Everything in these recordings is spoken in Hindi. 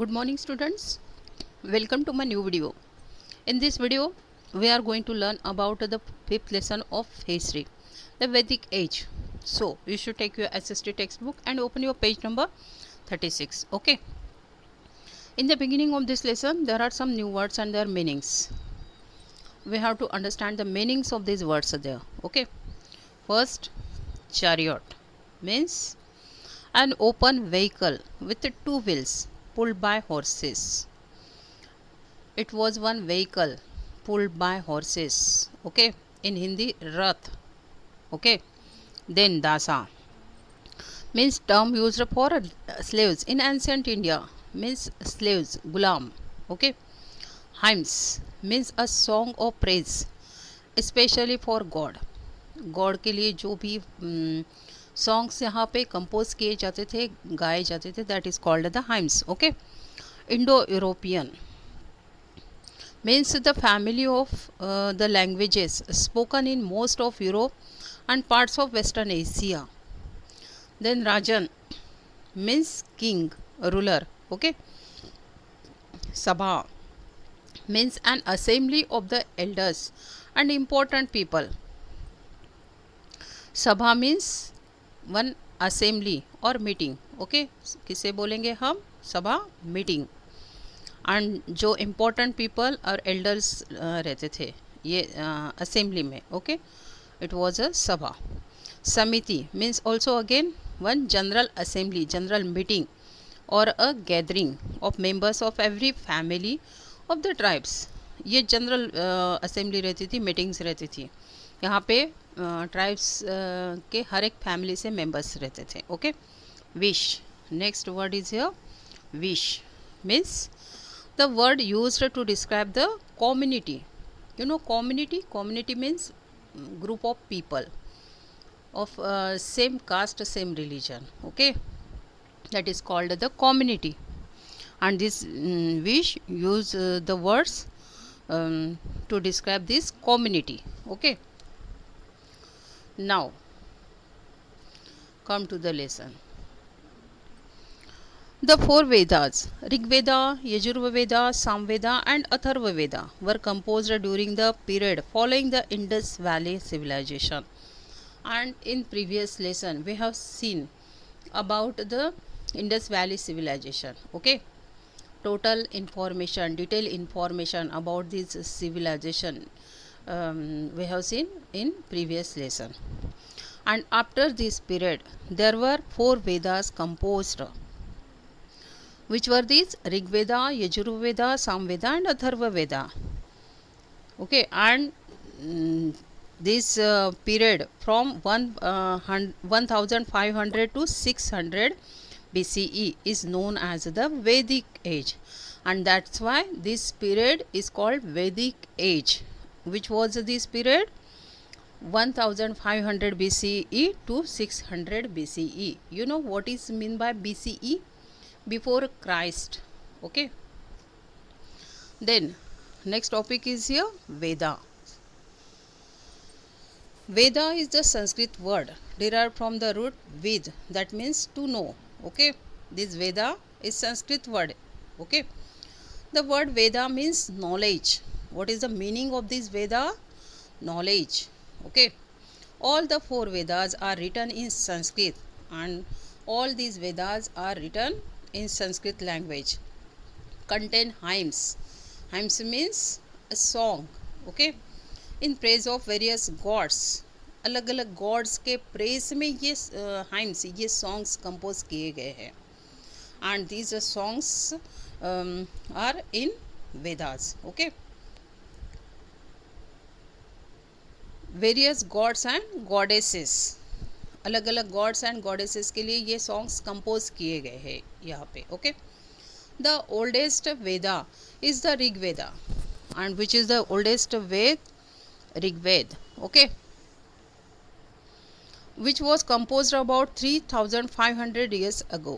Good morning students. Welcome to my new video. In this video we are going to learn about the fifth lesson of history, the Vedic age. So you should take your SST textbook and open your page number 36. Okay. In the beginning of this lesson there are some new words and their meanings. We have to understand the meanings of these words there. Okay. First, chariot means an open vehicle with two wheels pulled by horses. It was one vehicle pulled by horses. Okay. In Hindi, Rath. Okay. Then Dasa means term used for slaves in ancient India, means slaves, gulam. Okay. Hymns means a song of praise, especially for God. God के लिए जो भी सॉन्ग्स यहाँ पे कंपोज किए जाते थे, गाए जाते थे, that is called the hymns. Okay. Indo European means the family of the languages spoken in most of Europe and parts of Western Asia. Then Rajan means king, ruler. Okay. Sabha means an assembly of the elders and important people. Sabha means one assembly or meeting. Okay. किसे बोलेंगे हम? सभा, मीटिंग. एंड जो इम्पोर्टेंट पीपल और एल्डर्स रहते थे ये असेंबली में. ओके. इट वाज अ सभा. समिति means also again one general assembly, general meeting और a gathering of members of every family of the tribes. ये जनरल असेंबली रहती थी, मीटिंग्स रहती थी. यहाँ पे ट्राइब्स के हर एक फैमिली से मेंबर्स रहते थे. Okay. Wish, next word is here wish means the word used to describe the community. You know community means group of people of same caste, same religion. Okay. That is called the community. And this wish use the words to describe this community. Okay. Now come to the lesson. The four Vedas, Rig Veda, Yajurveda, Samveda and Atharva Veda were composed during the period following the Indus Valley civilization. And in previous lesson we have seen about the Indus Valley civilization. Okay. Total information, detailed information about this civilization we have seen in previous lesson. And after this period there were four Vedas composed. Which were these? Rig Veda, Yajurveda, Samveda and Atharva Veda. Okay. And this period from 1500 to 600 BCE is known as the Vedic age, and that's why this period is called Vedic age. Which was this period? 1500 BCE to 600 BCE. You know what is mean by BCE? Before Christ. Okay. Then next topic is here Veda. Veda is the Sanskrit word derived from the root Ved, that means to know. Okay. This Veda is Sanskrit word. Okay. The word Veda means knowledge. What is the meaning of this Veda? Knowledge. Okay. All the four Vedas are written in Sanskrit, and all these Vedas are written in Sanskrit language. Contain hymns. Hymns means a song. Okay. In praise of various gods. अलग अलग गॉड्स के प्रेस में ये हाइम्स, ये सॉन्ग्स कंपोज किए गए हैं. And these songs are in Vedas. Okay. Various gods and goddesses, अलग अलग गॉड्स एंड गॉडेसेस के लिए ये सॉन्ग्स कंपोज किए गए हैं यहाँ पे. Okay. The oldest Veda is the Rig Veda. And which is the oldest Veda? Rigveda. Okay. Which was composed about 3500 years ago.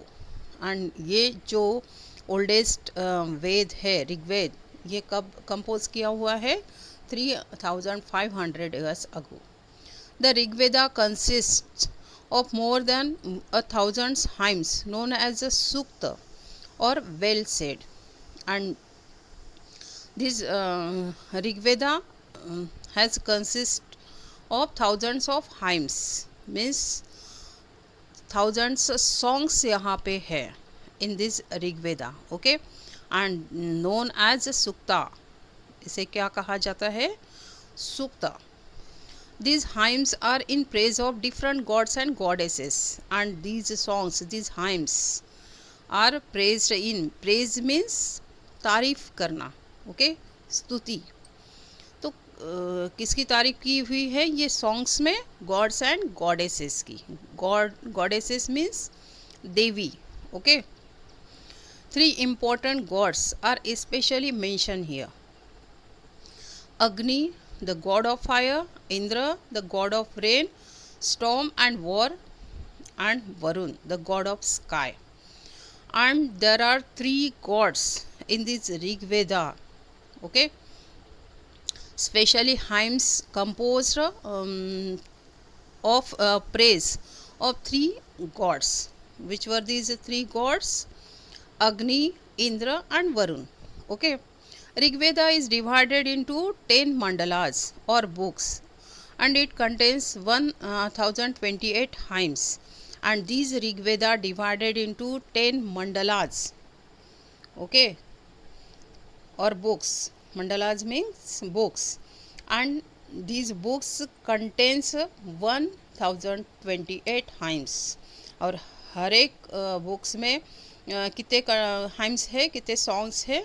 And ये जो ओल्डेस्ट वेद है ऋग्वेद, ये कब कंपोज किया हुआ है? 3500 years ago. The Rig Veda consists of more than 1,000 hymns known as the Sukta or well said. And this Rig Veda has consist of thousands of hymns, means thousands songs यहाँ पे है in this Rig Veda, okay, and known as Sukta. इसे क्या कहा जाता है? Sukta. These hymns are in praise of different gods and goddesses, and these songs, these hymns are praised in, praise means तारीफ करना, okay, स्तुति. तो किसकी तारीफ की हुई है ये सॉन्ग्स में? गॉड्स एंड गॉडेसेस की. Goddesses means devi, okay. Three important gods are specially mention here. Agni, the god of fire; Indra, the god of rain, storm and war; and Varun, the god of sky. And there are three gods in this Rig Veda, okay. Specially hymns composed of praise of three gods. Which were these three gods? Agni, Indra and Varun, okay. Rig Veda is divided into 10 mandalas or books, and it contains 1028 hymns. And these Rig Veda divided into 10 mandalas, okay, or books. Mandalas means books, and these books contains 1028 hymns. और हर एक बुक्स में कितने hymns है, कितने songs है?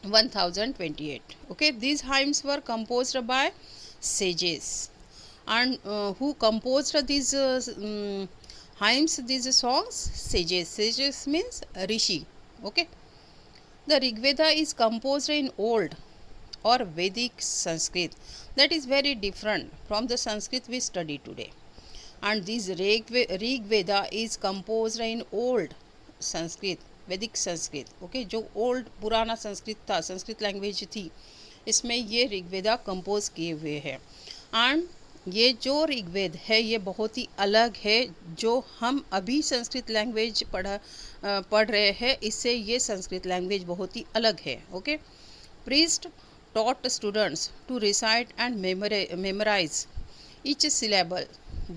1028, okay. These hymns were composed by sages. And who composed these hymns, these songs? Sages means rishi, okay. The Rig Veda is composed in old or Vedic Sanskrit, that is very different from the Sanskrit we study today. And this Rig Veda is composed in old Sanskrit, वैदिक संस्कृत, ओके, जो ओल्ड पुराना संस्कृत था, संस्कृत लैंग्वेज थी, इसमें ये ऋग्वेदा कंपोज किए हुए हैं. एंड ये जो ऋग्वेद है ये बहुत ही अलग है. जो हम अभी संस्कृत लैंग्वेज पढ़ रहे हैं, इससे ये संस्कृत लैंग्वेज बहुत ही अलग है, okay. Priest taught students to recite and memorize each syllable,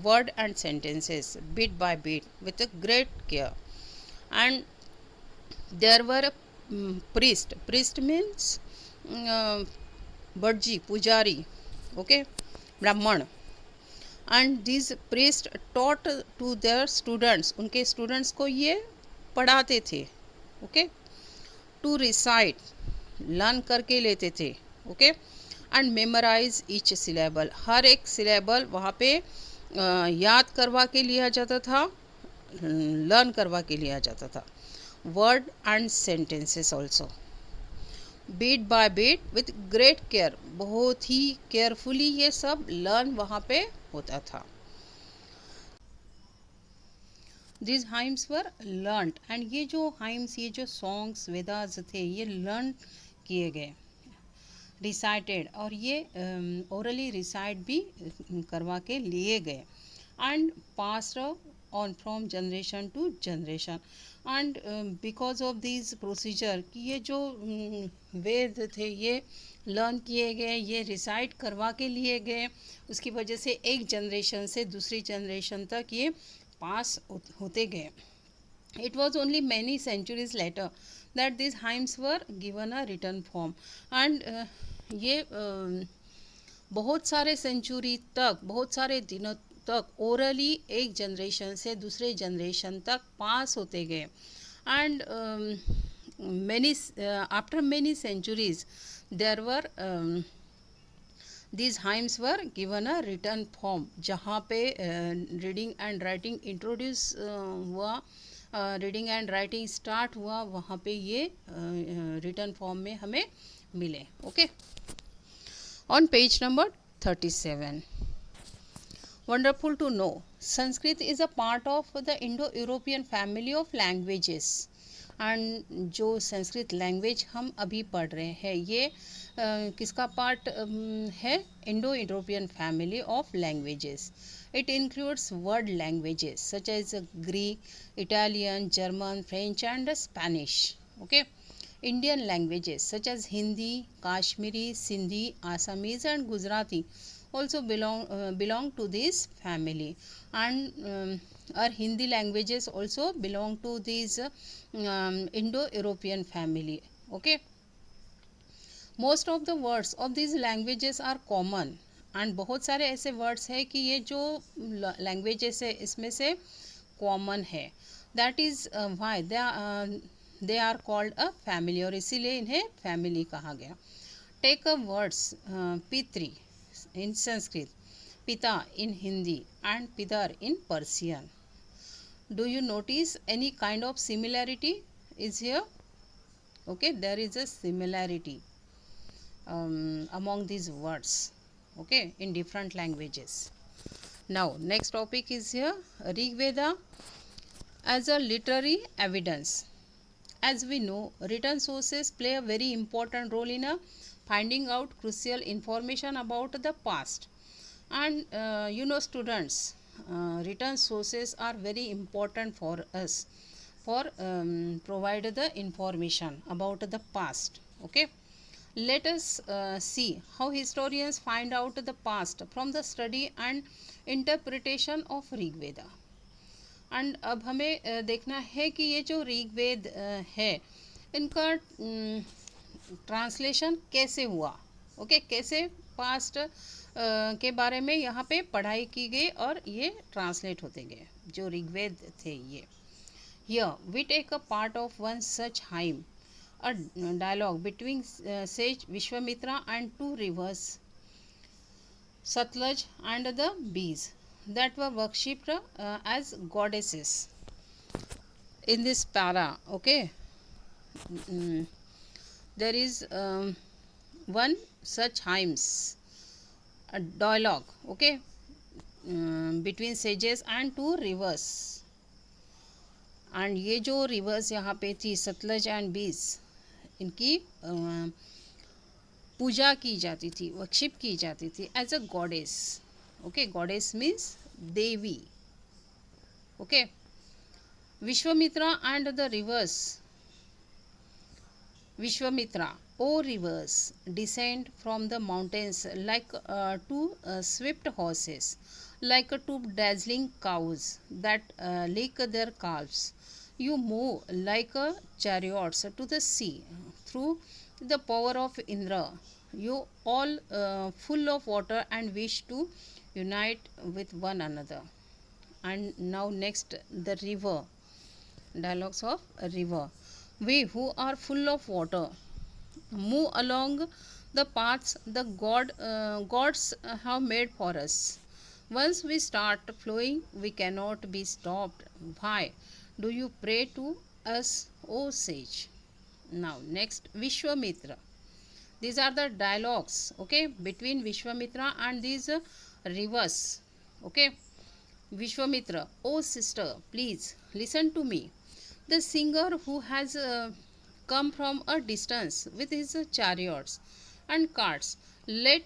word and sentences bit by bit with a great care. And there were priest means Bharji, Pujari, okay, Brahman. And these priests taught to their students, उनके students को ये पढ़ाते थे, okay, to recite, learn करके लेते थे, okay, and memorize each syllable. हर एक syllable वहाँ पे याद करवा के लिया जाता था, learn करवा के लिया जाता था. Word and sentences also, beat by beat with great care. बहुत ही केयरफुली ये सब लर्न वहाँ पे होता था. These hymns were learnt, and ये जो hymns, ये जो songs वेदास थे, ये लर्न किए गए, recited, और ये orally recite भी करवा के लिए गए, and passed on from generation to generation. And because of these procedure कि ये जो वेद थे ये लर्न किए गए, ये रिसाइट करवा के लिए गए, उसकी वजह से एक जनरेशन से दूसरी जनरेशन तक ये पास होते गए. It was only many centuries later that these hymns were given a written form. And ये बहुत सारे सेंचुरी तक, बहुत सारे दिनों तक ओरली एक जनरेशन से दूसरे जनरेशन तक पास होते गए. And after many centuries there were these hymns were given a written form. जहाँ पे रीडिंग एंड राइटिंग इंट्रोड्यूस हुआ, रीडिंग एंड राइटिंग स्टार्ट हुआ, वहाँ पे ये रिटर्न फॉर्म में हमें मिले, okay. On page number 37, wonderful to know, Sanskrit is a part of the Indo-European family of languages, and जो संस्कृत लैंग्वेज हम अभी पढ़ रहे हैं ये किसका पार्ट है? Indo European family of languages. It includes word languages such as Greek, Italian, German, French and Spanish. Okay. Indian languages such as Hindi, Kashmiri, Sindhi, Assamese and Gujarati also belong to this family. And our Hindi languages also belong to this Indo-European family. Okay. Most of the words of these languages are common. And बहुत सारे ऐसे words है कि ये जो languages है इसमें से common है. That is why they are called a family और इसीलिए इन्हें family कहा गया. Take a words Pitri in Sanskrit, Pita in Hindi and Pidar in Persian. Do you notice any kind of similarity is here? Okay, there is a similarity among these words, okay, in different languages. Now next topic is here, Rig Veda as a literary evidence. As we know, written sources play a very important role in finding out crucial information about the past. And students, written sources are very important for us for provide the information about the past. Okay. Let us see how historians find out the past from the study and interpretation of Rig Veda. And अब हमें देखना है कि ये जो ऋग्वेद है इनका ट्रांसलेशन कैसे हुआ. ओके, कैसे पास्ट के बारे में यहाँ पे पढ़ाई की गई और ये ट्रांसलेट होते गए जो ऋग्वेद थे ये. Here we take a part of one such hymn, a dialogue between sage Vishwamitra and two rivers, Satlaj and the Bees, that were worshipped as goddesses in this para. Okay. There is one such hymns, a dialogue, okay, between sages and two rivers. And ये जो रिवर्स यहाँ पे थी सतलज एंड बीस, इनकी पूजा की जाती थी, वर्शिप की जाती थी as a goddess. Okay, goddess means devi. Okay. Vishwamitra and the rivers. Vishwamitra, O rivers, descend from the mountains like two swift horses, like two dazzling cows that lick their calves. You move like chariots to the sea through the power of Indra. You all full of water and wish to unite with one another. And now next, the river. Dialogues of a river. We who are full of water move along the paths the gods have made for us. Once we start flowing, we cannot be stopped. Why do you pray to us, O sage? Now next, Vishwamitra. These are the dialogues, okay, between Vishwamitra and these rivers. Okay. Vishwamitra, O sister, please listen to me. The singer who has come from a distance with his chariots and carts, let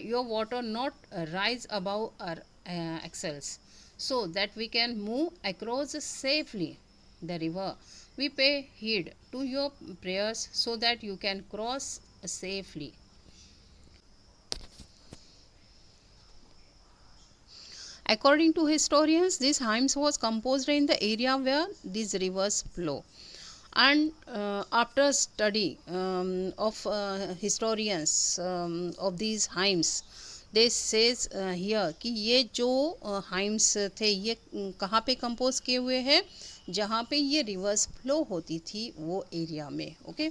your water not rise above our axles, so that we can move across safely the river. We pay heed to your prayers so that you can cross safely. According to historians, this hymns was composed in the area where these rivers flow. And after study of historians of these hymns, they says here कि ये जो hymns थे ये कहाँ पे कंपोज किए हुए हैं, जहाँ पे ये रिवर्स फ्लो होती थी वो एरिया में. Okay.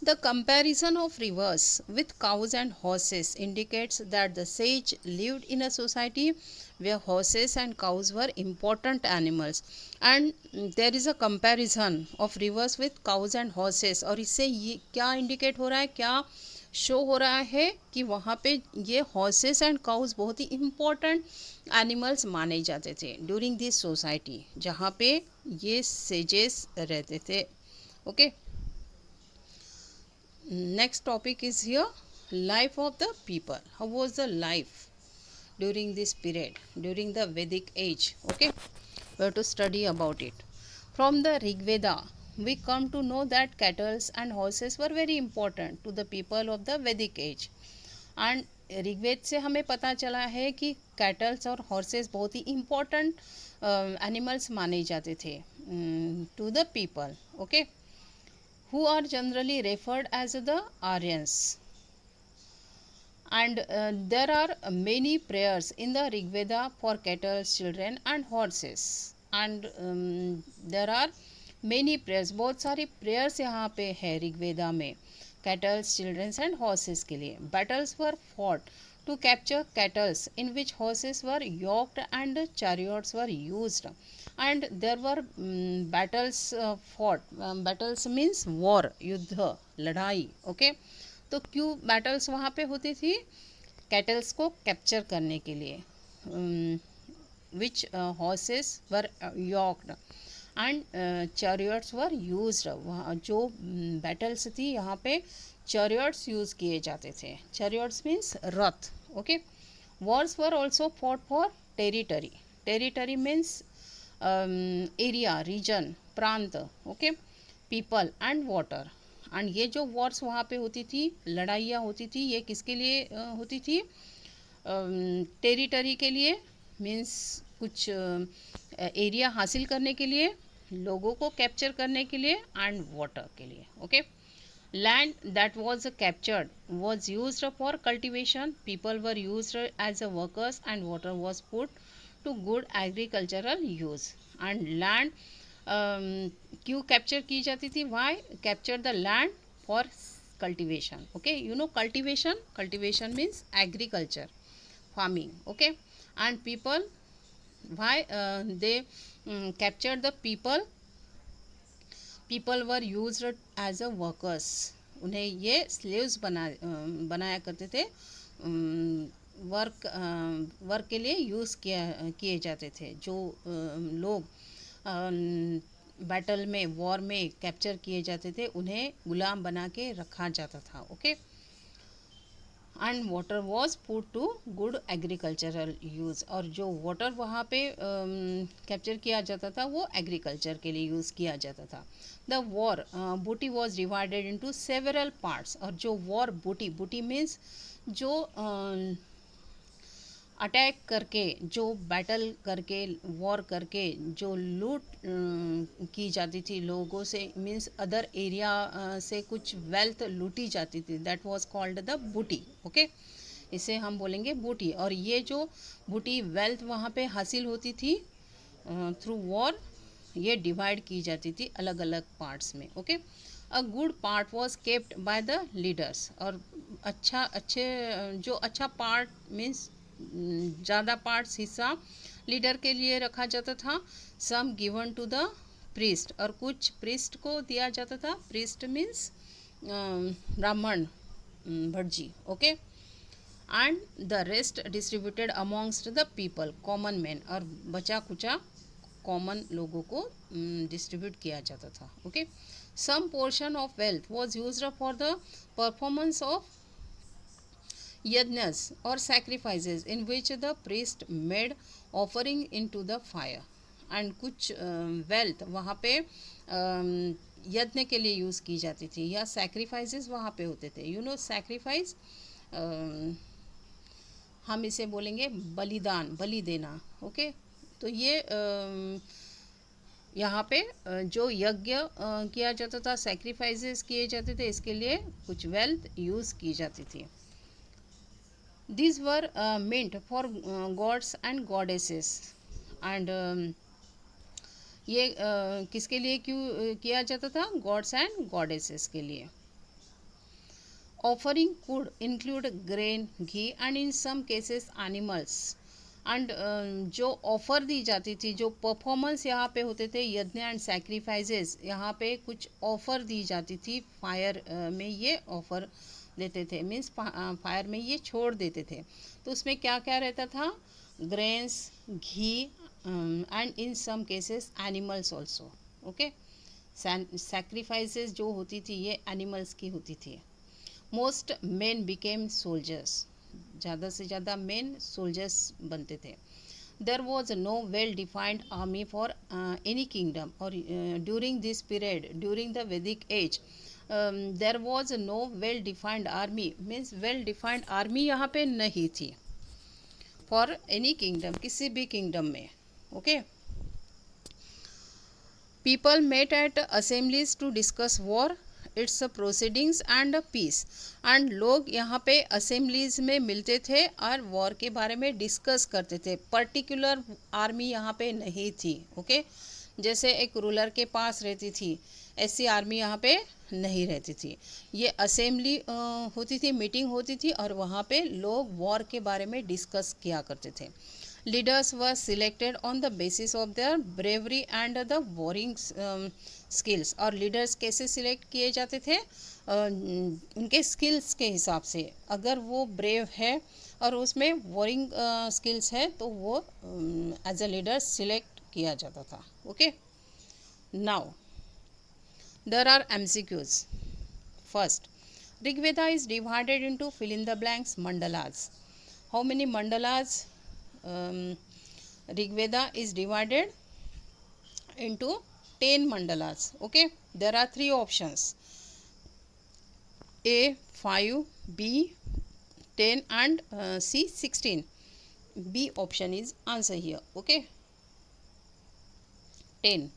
The comparison of rivers with cows and horses indicates that the sage lived in a society where horses and cows were important animals. And there is a comparison of rivers with cows and horses. और इससे ये क्या इंडिकेट हो रहा है, क्या शो हो रहा है कि वहाँ पे ये हॉर्सेस एंड काउस बहुत ही इम्पोर्टेंट एनिमल्स माने जाते थे ड्यूरिंग दिस सोसाइटी, जहाँ पे ये सेजेस रहते थे. Okay, next topic is here, life of the people. How was the life during this period, during the Vedic age? Okay, we have to study about it. From the Rig Veda, we come to know that cattle and horses were very important to the people of the Vedic age. And Rigveda से हमें पता चला है कि कैटल्स और हॉर्सेस बहुत ही इम्पोर्टेंट एनिमल्स माने जाते थे to the people, okay, who are generally referred as the Aryans. And there are many prayers in the Rig Veda for cattle, children and horses. And there are many prayers, बहुत सारी prayers यहाँ पे है ऋग वेदा में cattle, children and horses के लिए. Battles were fought to capture cattle in which horses were yoked and chariots were used. And there were battles fought. Battles means war, युद्ध, लड़ाई. Okay, तो क्यों बैटल्स वहाँ पे होती थी? कैटल्स को कैप्चर करने के लिए. Which horses were yoked and chariots were used. वहाँ जो बैटल्स थी यहाँ पे चैरियट्स यूज़ किए जाते थे. चैरियट्स मीन्स रथ. Okay, wars were also fought for territory. Territory means area, region, प्रांत. Okay, people and water. And ये जो वॉर्स वहाँ पे होती थी, लड़ाइयाँ होती थी, ये किसके लिए होती थी? टेरिटरी के लिए, मीन्स कुछ एरिया हासिल करने के लिए, लोगों को कैप्चर करने के लिए, एंड वाटर के लिए. Okay, land that was captured was used for cultivation, people were used as a workers and water was put to good agricultural use. And land क्यों कैप्चर की जाती थी? Why capture the land? For cultivation. Okay, you know cultivation, cultivation means agriculture, farming. Okay, and people, why they captured the people? People were used as a workers. उन्हें ये slaves बनाया करते थे, वर्क के लिए यूज़ किए जाते थे. जो लोग बैटल में, वॉर में कैप्चर किए जाते थे, उन्हें गुलाम बना के रखा जाता था. Okay, and water was put to good agricultural use. और जो वाटर वहाँ पे कैप्चर किया जाता था वो एग्रीकल्चर के लिए यूज़ किया जाता था. द वॉर बूटी was divided into several parts. और जो वॉर बूटी, बूटी मीन्स जो अटैक करके, जो बैटल करके, वॉर करके जो लूट की जाती थी लोगों से, मीन्स अदर एरिया से कुछ वेल्थ लूटी जाती थी, दैट वाज कॉल्ड द बूटी. ओके, इसे हम बोलेंगे बूटी. और ये जो बूटी वेल्थ वहाँ पे हासिल होती थी थ्रू वॉर, ये डिवाइड की जाती थी अलग अलग पार्ट्स में. Okay, a good part was capped by the leaders. और जो अच्छा पार्ट मीन्स ज़्यादा पार्ट्स, हिस्सा लीडर के लिए रखा जाता था. सम गिवन टू द प्रीस्ट. और कुछ प्रीस्ट को दिया जाता था. प्रीस्ट मीन्स ब्राह्मण, भटजी. Okay, and the rest distributed amongst the people, common man. और बचा कुचा कॉमन लोगों को डिस्ट्रीब्यूट किया जाता था. Okay, some portion of wealth was used for the performance of yajnas or sacrifices in which the priest made offering into the fire. And कुछ वेल्थ वहाँ पे यज्ञ के लिए यूज़ की जाती थी, या सैक्रिफाइसेस वहाँ पे होते थे. यू नो सैक्रिफाइस, हम इसे बोलेंगे बलिदान, बलि देना. ओके, तो ये यहाँ पे जो यज्ञ किया जाता था, सैक्रिफाइसेस किए जाते थे, इसके लिए कुछ वेल्थ यूज़ की जाती थी. These were meant for gods and goddesses. and ये किसके लिए क्यों किया जाता था? गॉड्स एंड गॉडेसेस के लिए. Offering could include grain, ghee and in some cases animals. And जो ऑफ़र दी जाती थी, जो परफॉर्मेंस यहाँ पे होते थे, यज्ञ एंड सैक्रिफाइसेस, यहाँ पे कुछ ऑफ़र दी जाती थी. फायर में ये ऑफ़र देते थे, मीन्स फायर में ये छोड़ देते थे. तो उसमें क्या क्या रहता था? Grains, ghee, and in some cases animals also. Okay, sacrifices जो होती थी ये एनिमल्स की होती थी. मोस्ट मेन बिकेम सोल्जर्स, ज़्यादा से ज़्यादा मेन सोल्जर्स बनते थे. There was no well defined army for any kingdom, or during this period, during the Vedic age, there was no well defined army, means well defined army यहाँ पे नहीं थी for any kingdom, किसी भी kingdom में. Okay. People met at assemblies to discuss war, its proceedings and peace. And लोग यहाँ पे असेंबलीज में मिलते थे और वॉर के बारे में डिस्कस करते थे. पर्टिकुलर आर्मी यहाँ पे नहीं थी. ओके. जैसे एक रूलर के पास रहती थी, ऐसी आर्मी यहाँ पे नहीं रहती थी. ये असेंबली होती थी, मीटिंग होती थी और वहाँ पे लोग वॉर के बारे में डिस्कस किया करते थे. Leaders were selected on the basis of their bravery and the warring skills. और लीडर्स कैसे सिलेक्ट किए जाते थे? उनके स्किल्स के हिसाब से. अगर वो ब्रेव है और उसमें वॉरिंग स्किल्स है तो वो एज अ लीडर सिलेक्ट किया जाता था. Okay. Now there are MCQs. First, Rigveda is divided into fill in the blanks mandalas. How many mandalas? Rigveda is divided into 10 mandalas. Okay. There are 3 options: A 5, B 10 and C 16. B option is answer here. Okay. 10.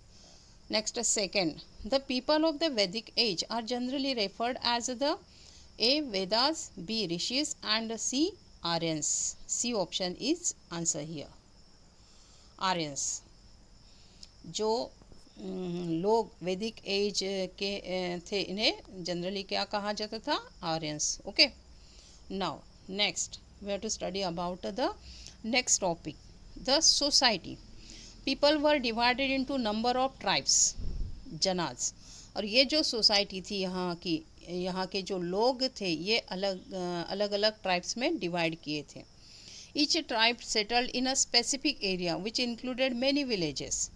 Next, second, the people of the Vedic age are generally referred as the A Vedas, B Rishis and C Aryans. C option is answer here. Aryans. जो लोग वैदिक एज के थे इन्हें जनरली क्या कहा जाता था? Aryans. Okay. Now next we have to study about the next topic, the society. People were divided into number of tribes, जनाज. और ये जो सोसाइटी थी यहाँ के जो लोग थे ये अलग अलग ट्राइब्स में डिवाइड किए थे. Each tribe settled in a specific area which included many villages.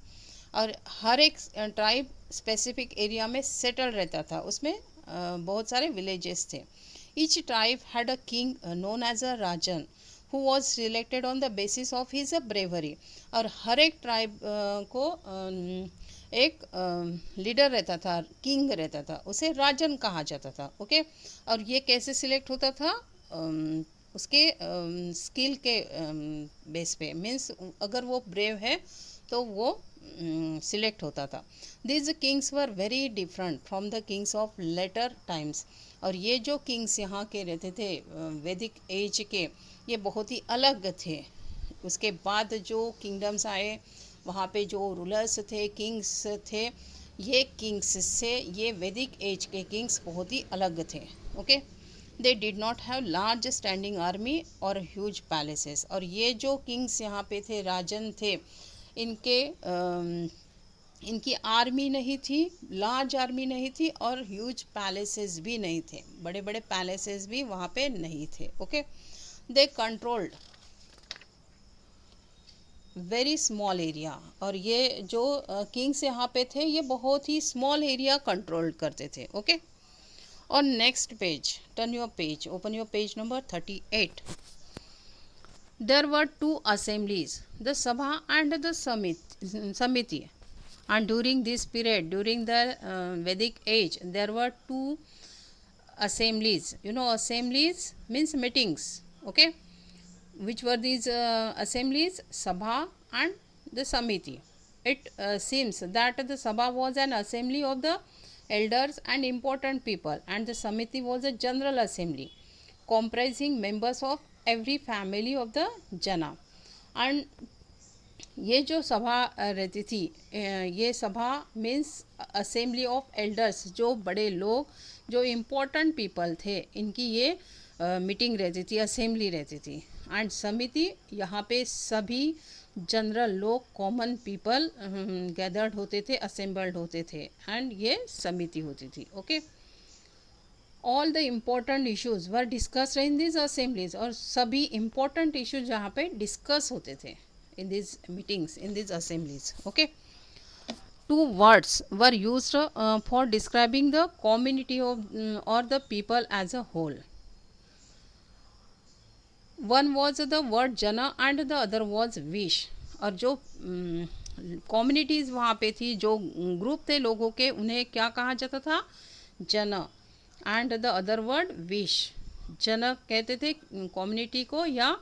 और हर एक ट्राइब स्पेसिफिक एरिया में सेटल रहता था, उसमें बहुत सारे विलेजेस थे. Each tribe had a king known as a rajan who was selected on the basis of his bravery. और हर एक ट्राइब को एक लीडर रहता था, किंग रहता था, उसे राजन कहा जाता था. ओके. और ये कैसे सिलेक्ट होता था? उसके स्किल के बेस पे. मीन्स अगर वो ब्रेव है तो वो सिलेक्ट होता था. This kings were very different from the kings of later times. और ये जो किंग्स यहाँ के रहते थे वैदिक एज के, ये बहुत ही अलग थे. उसके बाद जो किंगडम्स आए वहाँ पे जो रूलर्स थे, किंग्स थे, ये किंग्स से ये वैदिक एज के किंग्स बहुत ही अलग थे. Okay. They did not have large standing army और ह्यूज पैलेसेस. और ये जो किंग्स यहाँ पे थे, राजन थे, इनकी आर्मी नहीं थी, लार्ज आर्मी नहीं थी और ह्यूज पैलेसेस भी नहीं थे, बड़े बड़े पैलेसेस भी वहाँ पे नहीं थे. ओके. दे कंट्रोल्ड वेरी स्मॉल एरिया. और ये जो किंग्स यहाँ पे थे ये बहुत ही स्मॉल एरिया कंट्रोल करते थे. ओके. और next page, turn your page, open your page number 38. There were 2 assemblies, the Sabha and the Samiti. And during this period, during the Vedic age, there were 2 assemblies. You know, assemblies means meetings. Okay. Which were these assemblies? Sabha and the Samiti. It seems that the Sabha was an assembly of the elders and important people, and the Samiti was a general assembly comprising members of every family of the Jana. And ये जो सभा रहती थी, ये सभा मीन्स असेंबली ऑफ एल्डर्स, जो बड़े लोग, जो इम्पोर्टेंट पीपल थे, इनकी ये मीटिंग रहती थी, असेंबली रहती थी. एंड समिति, यहाँ पे सभी जनरल लोग, कॉमन पीपल गैदर्ड होते थे, असेंबल्ड होते थे, एंड ये समिति होती थी. Okay. All the important issues were discussed in this assemblies. और सभी इम्पोर्टेंट इश्यूज जहाँ पे डिस्कस होते थे in these meetings, in these assemblies. Okay. two words were used for describing the community of or the people as a whole. One was the word jana and the other was wish. और जो कम्युनिटीज़ वहाँ पे थी, जो ग्रुप थे लोगों के, उन्हें क्या कहा जाता था? जन. And the other word wish. जन कहते थे कम्युनिटी को या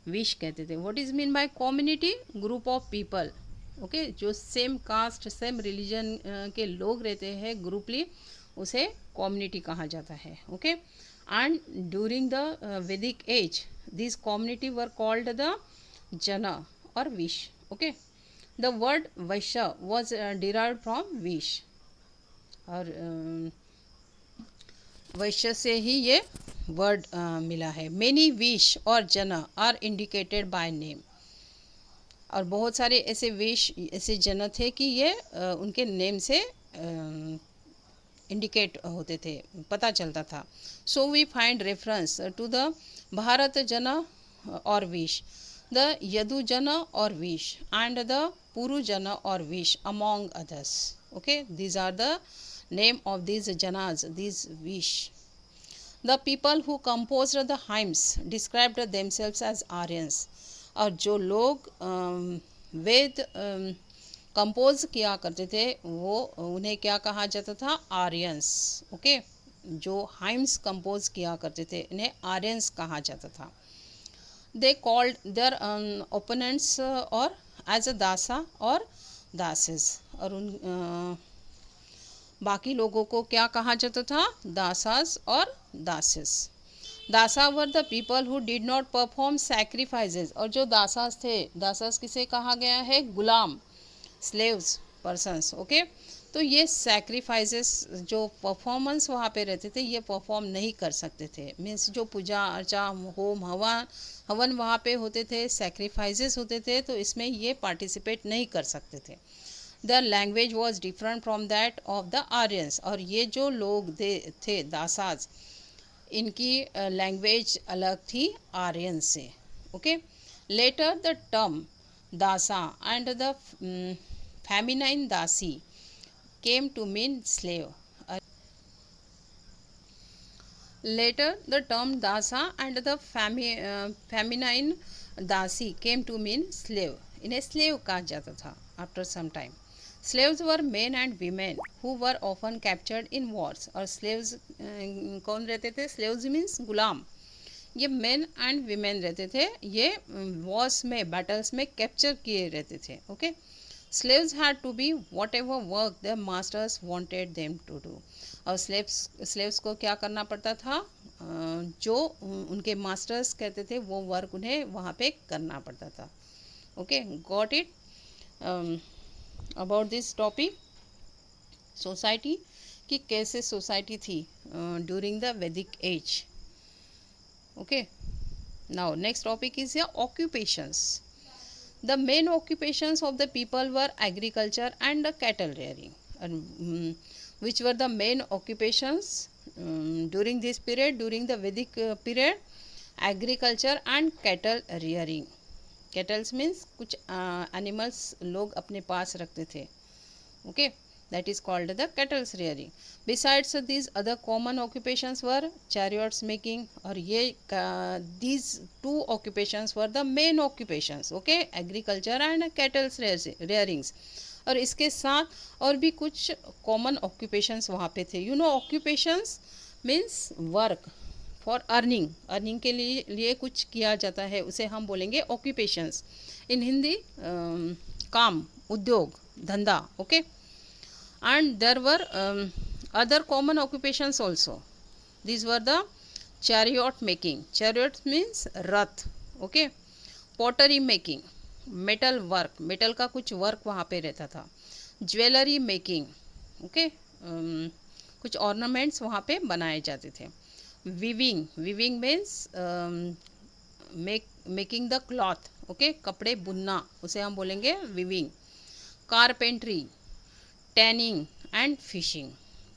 विश कहते थे. What is mean by community? Group of people. Okay, जो सेम कास्ट सेम रिलीजन के लोग रहते हैं ग्रुपली, उसे कम्युनिटी कहा जाता है. Okay, and during the Vedic age this community were called the jan और vish. Okay, the word Vaishya was derived from vish. और वैश्य से ही ये वर्ड मिला है. मेनी विश और जन आर इंडिकेटेड बाय नेम. और बहुत सारे ऐसे विश, ऐसे जन थे कि ये उनके नेम से इंडिकेट होते थे, पता चलता था. So we find reference to the Bharat jan और विश, द यदु जन और wish and the Puru jan और vish among others. Okay, these are the name of these janas, these wish. The people who composed the hymns described themselves as Aryans. और जो लोग वेद कंपोज किया करते थे वो उन्हें क्या कहा जाता था? आर्यंस. ओके, जो हाइम्स कंपोज किया करते थे इन्हें आर्यंस कहा जाता था. दे कॉल्ड देयर ओपोनेंट्स और एज अ दासा और दासेस. और उन बाकी लोगों को क्या कहा जाता था? दासास और दासेस. दासा were the people who did not perform sacrifices. और जो दासास थे, दासास किसे कहा गया है? गुलाम, स्लेव्स, पर्सन्स. ओके, तो ये सैक्रिफाइसेस जो परफॉर्मेंस वहाँ पे रहते थे ये परफॉर्म नहीं कर सकते थे. मीन्स जो पूजा अर्चा होम हवन वहाँ पे होते थे, सैक्रिफाइसेस होते थे, तो इसमें ये पार्टिसिपेट नहीं कर सकते थे. The language was different from that of the Aryans. और ये जो लोग थे दासाज, इनकी लैंग्वेज अलग थी आर्यन से. Okay, later the term dasa and the feminine dasi came to mean slave. Later, the term dasa and the feminine dasi came to mean slave. इन्हें slave कहा जाता था after some time. Slaves were men and women who were often captured in wars. और slaves कौन रहते थे? Slaves means गुलाम. ये men and women रहते थे, ये wars में, battles में capture किए रहते थे. Okay, slaves had to be whatever work their masters wanted them to do. और स्लेव्स को क्या करना पड़ता था? जो उनके मास्टर्स कहते थे वो वर्क उन्हें वहाँ पे करना पड़ता था. Okay, got it about this topic. Society कि कैसे सोसाइटी थी during the Vedic age. Okay, now next topic is your occupations. The main occupations of the people were agriculture and cattle rearing. Which were the main occupations during this period, during the Vedic period? Agriculture and cattle rearing. Cattle means कुछ animals लोग अपने पास रखते थे. Okay, that is called the cattle rearing. Besides these other common occupations were chariots making. और ये these two occupations were the main occupations. Okay, agriculture and cattle rearings. और इसके साथ और भी कुछ कॉमन ऑक्यूपेशंस वहाँ पे थे. You know occupations means work for earning के लिए कुछ किया जाता है, उसे हम बोलेंगे ऑक्यूपेशंस. इन हिंदी काम, उद्योग, धंधा. Okay, and there were other common occupations also. This were the chariot making. Chariot means रथ. Okay, pottery making, metal work, metal का कुछ वर्क वहाँ पे रहता था. Jewellery making. ओके, कुछ ऑर्नामेंट्स वहाँ पे बनाए जाते थे. Weaving means making the cloth. Okay, कपड़े बुनना, उसे हम बोलेंगे weaving. Carpentry, tanning and fishing.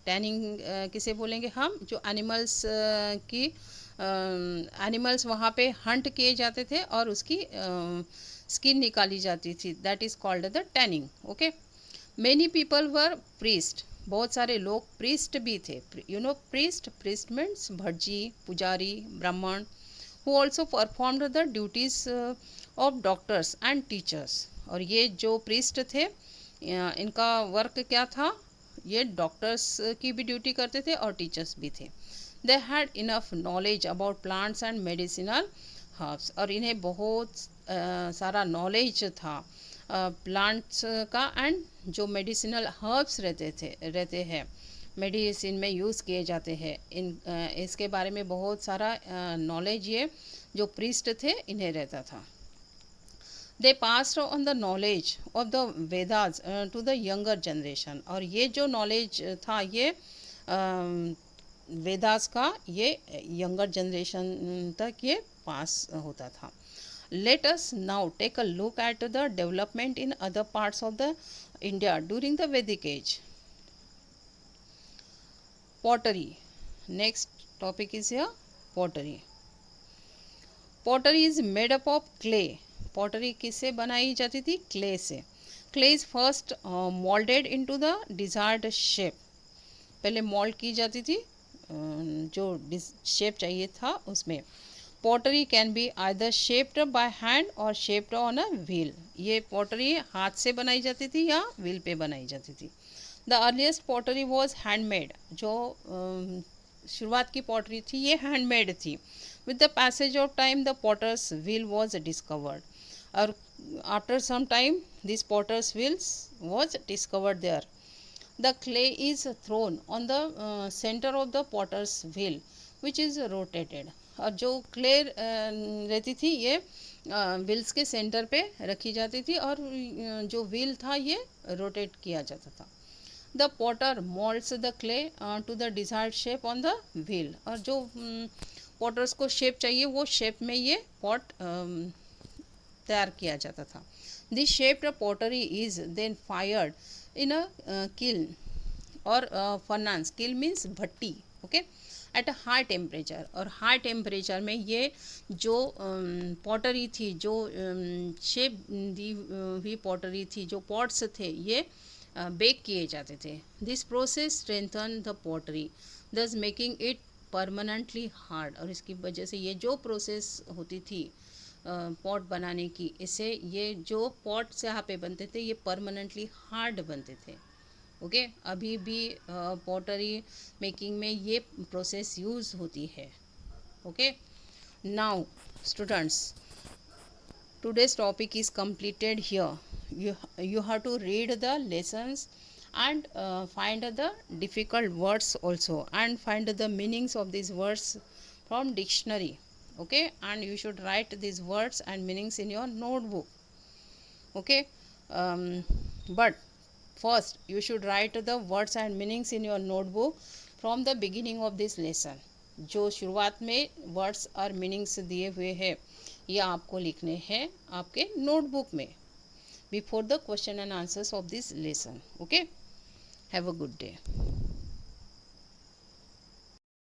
Tanning किसे बोलेंगे हम? जो एनिमल्स वहाँ पे हंट किए जाते थे और उसकी स्किन निकाली जाती थी. That is called the tanning. Okay, Many people were priest. बहुत सारे लोग priest भी थे. You know priest means भटजी, पुजारी, ब्राह्मण, who also performed the duties of doctors and teachers. और ये जो priest थे इनका वर्क क्या था, ये डॉक्टर्स की भी ड्यूटी करते थे और टीचर्स भी थे. They had enough knowledge about plants and medicinal herbs. और इन्हें बहुत सारा नॉलेज था प्लांट्स का एंड जो मेडिसिनल हर्ब्स रहते हैं मेडिसिन में यूज़ किए जाते हैं इसके बारे में बहुत सारा नॉलेज ये जो प्रीस्ट थे इन्हें रहता था. They passed on the knowledge of the Vedas to the younger generation. और ये जो नॉलेज था ये वेदास का ये यंगर जनरेशन तक ये पास होता था. Let us now take a look at the development in other parts of the India during the Vedic age. Pottery. Next topic is here pottery. Pottery is made up of clay. Pottery किससे बनाई जाती थी? Clay से. Clay is first molded into the desired shape. पहले मोल्ड की जाती थी जो शेप चाहिए था उसमें. Pottery can be either shaped by hand और शेप्ड ऑन अ व्हील. ये पॉटरी हाथ से बनाई जाती थी या व्हील पे बनाई जाती थी. The earliest pottery was handmade. जो शुरुआत की पॉटरी थी ये हैंडमेड थी. With the passage of time the potter's wheel was discovered. और after some time this potter's wheels was discovered there. The clay is thrown on the center of the potter's wheel which is rotated. और जो क्ले रहती थी ये व्हील्स के सेंटर पे रखी जाती थी और जो व्हील था ये रोटेट किया जाता था. The potter moulds the clay to the desired shape on the wheel. और जो पॉटर्स को शेप चाहिए वो शेप में ये पॉट तैयार किया जाता था. This shaped pottery is then fired in a kiln और फर्नांस. किल मीन्स भट्टी. Okay at a high temperature. और हाई टेम्परेचर में ये जो पॉटरी थी जो शेप दी हुई पॉटरी थी जो पॉट्स थे ये बेक किए जाते थे. This process strengthen the pottery दस मेकिंग इट परमानेंटली हार्ड. और इसकी वजह से ये जो प्रोसेस होती थी पॉट बनाने की इससे ये जो पॉट्स यहाँ पे बनते थे ये परमानेंटली हार्ड बनते थे. ओके अभी भी पॉटरी मेकिंग में ये प्रोसेस यूज़ होती है. Okay now students today's topic is completed here. You have to read the lessons and find the difficult words also and find the meanings of these words from dictionary. Okay and you should write these words and meanings in your notebook. Okay but first you should write the words and meanings in your notebook from the beginning of this lesson. जो शुरुआत में वर्ड्स और मीनिंग्स दिए हुए हैं ये आपको लिखने हैं आपके नोटबुक में before the question and answers of this lesson. Okay have a good day.